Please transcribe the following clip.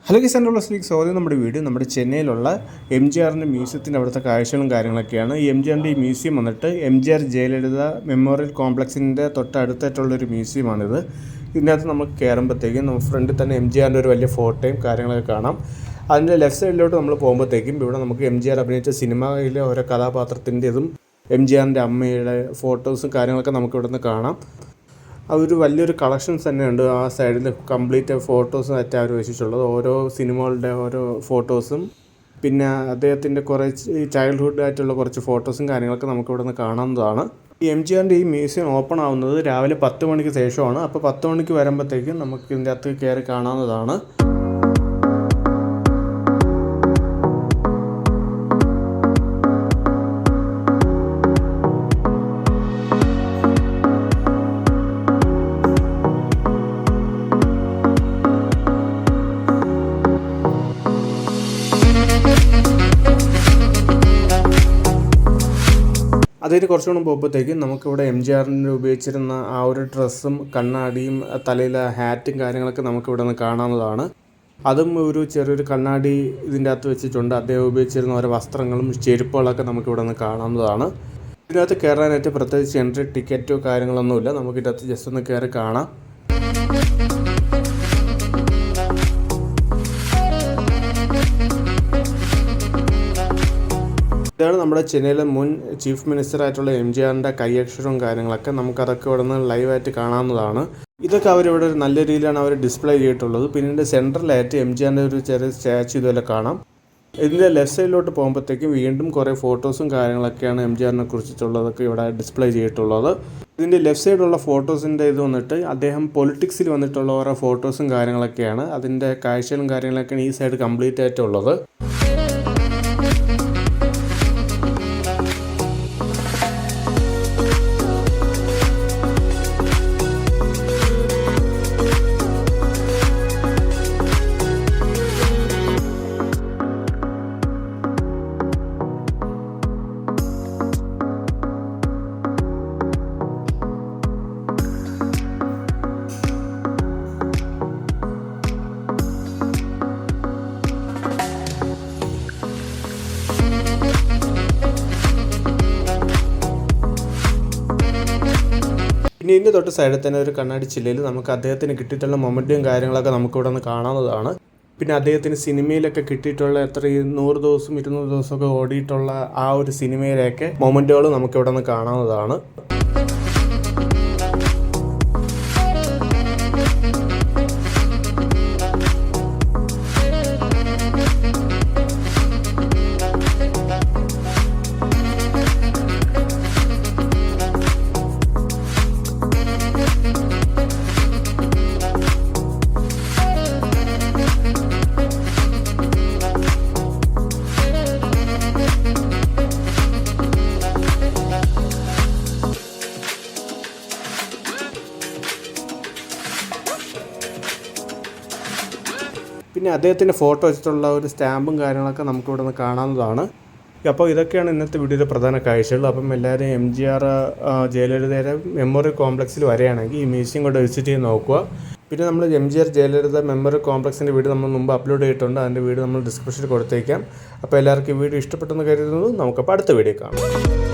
Hello guys, സ്വാഗതം. നമ്മുടെ video നമ്മുടെ ചെന്നൈയിലുള്ള MGRൻ്റെ മ്യൂസിയത്തിൻ്റെ അവിടുത്തെ കാഴ്ചകളും കാര്യങ്ങളൊക്കെയാണ്. ഈ MGRൻ്റെ ഈ മ്യൂസിയം വന്നിട്ട് MGR ജയലളിത മെമ്മോറിയൽ കോംപ്ലക്സിൻ്റെ തൊട്ടടുത്തായിട്ടുള്ളൊരു മ്യൂസിയമാണിത്. ഇതിനകത്ത് നമുക്ക് കയറുമ്പോഴത്തേക്കും നമുക്ക് ഫ്രണ്ടിൽ തന്നെ MGRൻ്റെ ഒരു വലിയ ഫോട്ടോയും കാര്യങ്ങളൊക്കെ കാണാം. അതിൻ്റെ ലെഫ്റ്റ് സൈഡിലോട്ട് നമ്മൾ പോകുമ്പോഴത്തേക്കും ഇവിടെ നമുക്ക് MGR അഭിനയിച്ച സിനിമയിലെ ഓരോ കഥാപാത്രത്തിൻ്റെതും MGRൻ്റെ അമ്മയുടെ ഫോട്ടോസും കാര്യങ്ങളൊക്കെ നമുക്ക് ഇവിടെ നിന്ന് കാണാം. ഒരു വലിയൊരു കളക്ഷൻസ് തന്നെയുണ്ട്. ആ സൈഡിൽ കംപ്ലീറ്റ് ഫോട്ടോസും ആയിട്ട് അവർ വെച്ചിട്ടുള്ളത്, ഓരോ സിനിമകളുടെ ഓരോ ഫോട്ടോസും പിന്നെ അദ്ദേഹത്തിൻ്റെ കുറേ ചൈൽഡ്ഹുഡ് ആയിട്ടുള്ള കുറച്ച് ഫോട്ടോസും കാര്യങ്ങളൊക്കെ നമുക്ക് ഇവിടെ നിന്ന് കാണാവുന്നതാണ്. ഈ MGRൻ്റെ ഈ മ്യൂസിയം ഓപ്പൺ ആവുന്നത് രാവിലെ 10 മണിക്ക് ശേഷമാണ്. അപ്പോൾ 10 മണിക്ക് വരുമ്പോഴത്തേക്കും നമുക്ക് ഇതിൻ്റെ അകത്ത് കയറി കാണാവുന്നതാണ്. അതിന് കുറച്ചുകൂടെ പോകുമ്പോഴത്തേക്കും നമുക്കിവിടെ MGRൻ്റെ ഉപയോഗിച്ചിരുന്ന ആ ഒരു ഡ്രസ്സും കണ്ണാടിയും തലയിലെ ഹാറ്റും കാര്യങ്ങളൊക്കെ നമുക്കിവിടെ നിന്ന് കാണാവുന്നതാണ്. അതും ഒരു ചെറിയൊരു കണ്ണാടി ഇതിൻ്റെ അകത്ത് വെച്ചിട്ടുണ്ട്. അദ്ദേഹം ഉപയോഗിച്ചിരുന്ന ഓരോ വസ്ത്രങ്ങളും ചെരുപ്പുകളൊക്കെ നമുക്കിവിടെ നിന്ന് കാണാവുന്നതാണ്. ഇതിനകത്ത് കയറാനായിട്ട് പ്രത്യേകിച്ച് എൻട്രി ടിക്കറ്റോ കാര്യങ്ങളൊന്നുമില്ല. നമുക്കിതിനകത്ത് ജസ്റ്റ് ഒന്ന് കയറി കാണാം. ഇതാണ് നമ്മുടെ ചെന്നൈയിലെ മുൻ ചീഫ് മിനിസ്റ്ററായിട്ടുള്ള MGRൻ്റെ കൈയക്ഷരവും കാര്യങ്ങളൊക്കെ നമുക്കതൊക്കെ ഇവിടെ നിന്ന് ലൈവായിട്ട് കാണാവുന്നതാണ്. ഇതൊക്കെ അവരിവിടെ ഒരു നല്ല രീതിയിലാണ് അവർ ഡിസ്പ്ലേ ചെയ്തിട്ടുള്ളത്. പിന്നീട് സെൻട്രലായിട്ട് MGRൻ്റെ ഒരു ചെറിയ സ്റ്റാച്ചു ഇതുപോലെ കാണാം. ഇതിൻ്റെ ലെഫ്റ്റ് സൈഡിലോട്ട് പോകുമ്പോഴത്തേക്കും വീണ്ടും കുറേ ഫോട്ടോസും കാര്യങ്ങളൊക്കെയാണ് MGRനെ കുറിച്ചിട്ടുള്ളതൊക്കെ ഇവിടെ ഡിസ്പ്ലേ ചെയ്തിട്ടുള്ളത്. ഇതിൻ്റെ ലെഫ്റ്റ് സൈഡിലുള്ള ഫോട്ടോസിൻ്റെ ഇത് വന്നിട്ട് അദ്ദേഹം പൊളിറ്റിക്സിൽ വന്നിട്ടുള്ള ഓരോ ഫോട്ടോസും കാര്യങ്ങളൊക്കെയാണ്. അതിൻ്റെ കാഴ്ചകളും കാര്യങ്ങളൊക്കെയാണ് ഈ സൈഡ് കംപ്ലീറ്റ് ആയിട്ടുള്ളത്. പിന്നെ ഇതിൻ്റെ തൊട്ട് സൈഡിൽ തന്നെ ഒരു കണ്ണാടി ചില്ലയിൽ നമുക്ക് അദ്ദേഹത്തിന് കിട്ടിയിട്ടുള്ള മൊമെൻറ്റും കാര്യങ്ങളൊക്കെ നമുക്ക് ഇവിടെ നിന്ന് കാണാവുന്നതാണ്. പിന്നെ അദ്ദേഹത്തിന് സിനിമയിലൊക്കെ കിട്ടിയിട്ടുള്ള 100 ദിവസം 200 ദിവസമൊക്കെ ഓടിയിട്ടുള്ള ആ ഒരു സിനിമയിലൊക്കെ മൊമെൻറ്റുകൾ നമുക്ക് ഇവിടെ നിന്ന് കാണാവുന്നതാണ്. പിന്നെ അദ്ദേഹത്തിൻ്റെ ഫോട്ടോ വെച്ചിട്ടുള്ള ഒരു സ്റ്റാമ്പും കാര്യങ്ങളൊക്കെ നമുക്കിവിടെ നിന്ന് കാണാവുന്നതാണ്. അപ്പോൾ ഇതൊക്കെയാണ് ഇന്നത്തെ വീഡിയോയിലെ പ്രധാന കാഴ്ചകൾ. അപ്പം എല്ലാവരും MGR ജയലളിതയുടെ മെമ്മോറിയൽ കോംപ്ലക്സിൽ വരികയാണെങ്കിൽ ഈ മ്യൂസിയം കൂടെ വിസിറ്റ് ചെയ്ത് നോക്കുക. പിന്നെ നമ്മൾ MGR ജയലളിത മെമ്മോറിയൽ കോംപ്ലക്സിൻ്റെ വീഡിയോ നമ്മൾ മുമ്പ് അപ്ലോഡ് ചെയ്തിട്ടുണ്ട്. അതിൻ്റെ വീഡിയോ നമ്മൾ ഡിസ്ക്രിപ്ഷനിൽ കൊടുത്തേക്കാം. അപ്പോൾ എല്ലാവർക്കും ഈ വീഡിയോ ഇഷ്ടപ്പെട്ടെന്ന് കരുതുന്നു. നമുക്കപ്പോൾ അടുത്ത വീഡിയോ കാണാം.